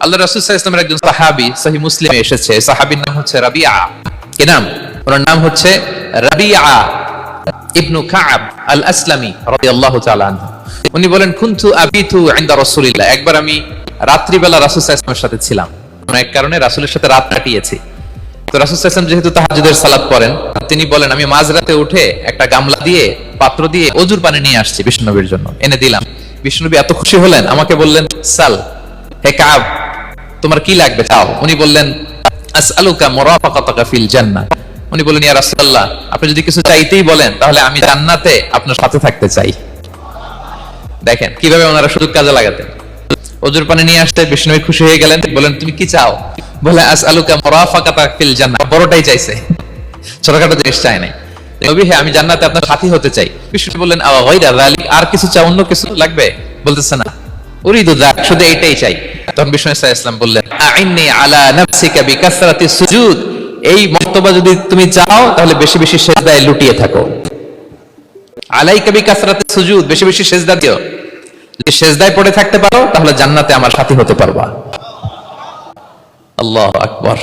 আল্লাহ রাসূল সাল্লাল্লাহু আলাইহি ওয়াসাল্লামের একজন সাহাবী সহিহ মুসলিমে এসেছে, সাহাবীর নাম হচ্ছে রাবিআ। কি নাম? ওনার নাম হচ্ছে রাবিআ ইবনু কাব আল আসলামী রাদিয়াল্লাহু তাআলা আনহু। উনি বলেন, কুনতু আবিতু ইনদা রাসূলিল্লাহ, একবার আমি রাত্রিবেলা রাসূল সাল্লাল্লাহু আলাইহি ওয়াসাল্লামের সাথে ছিলাম, কোনো এক কারণে রাসূলের সাথে রাত কাটিয়েছি। তো রাসূল সাল্লাল্লাহু আলাইহি ওয়াসাল্লাম যেহেতু তাহাজ্জুদের সালাত পড়েন, তিনি বলেন, আমি মাঝরাতে উঠে একটা গামলা দিয়ে, পাত্র দিয়ে ওযুর পানি নিয়ে আসছি বিষ্ণুনবীর জন্য, এনে দিলাম। বিষ্ণুনবী এত খুশি হলেন, আমাকে বললেন, সাল হে কাব, তোমার কি লাগবে চাও। উনি বললেন, আসআলুকা মুরাফাকাতাকা ফিল জান্নাহ। উনি বললেন, ইয়া রাসূলুল্লাহ, আপনি যদি কিছু চাইতেই বলেন তাহলে আমি জান্নাতে আপনার সাথে থাকতে চাই। দেখেন কিভাবে ওনারা সুযোগ কাজে লাগাতেন। ওযুর পানি নিয়ে আসতে বিষ্ণুনবী খুশি হয়ে গেলেন, বলেন, তুমি কি চাও? বলে, আসআলুকা মুরাফাকাতাকা ফিল জান্নাহ। বড়টাই চাইছে, ছোটখাটো জিনিস চায় নাই। নবী হে, আমি জান্নাতে আপনার সাথী হতে চাই। বিষ্ণু বললেন, আওয়া গায়রা যালিক, আর কিছু চাও, অন্য কিছু লাগবে? বলতেছে না, উরিদু যাক, শুধু এইটাই চাই। তখন বিষ্ণু সাল্লাল্লাহু আলাইহি ওয়াসাল্লাম বললেন, আইন্নি আলা নাফসিকা বিকাসরাতিস সুজুদ, এই মর্তবা যদি তুমি চাও তাহলে বেশি বেশি সিজদায় লুটিয়ে থাকো। আলাইকা বিকাসরাতিস সুজুদ, বেশি বেশি সিজদা দিও। যদি সিজদায় পড়ে থাকতে পারো তাহলে জান্নাতে আমার সাথী হতে পারবা। আল্লাহু আকবার।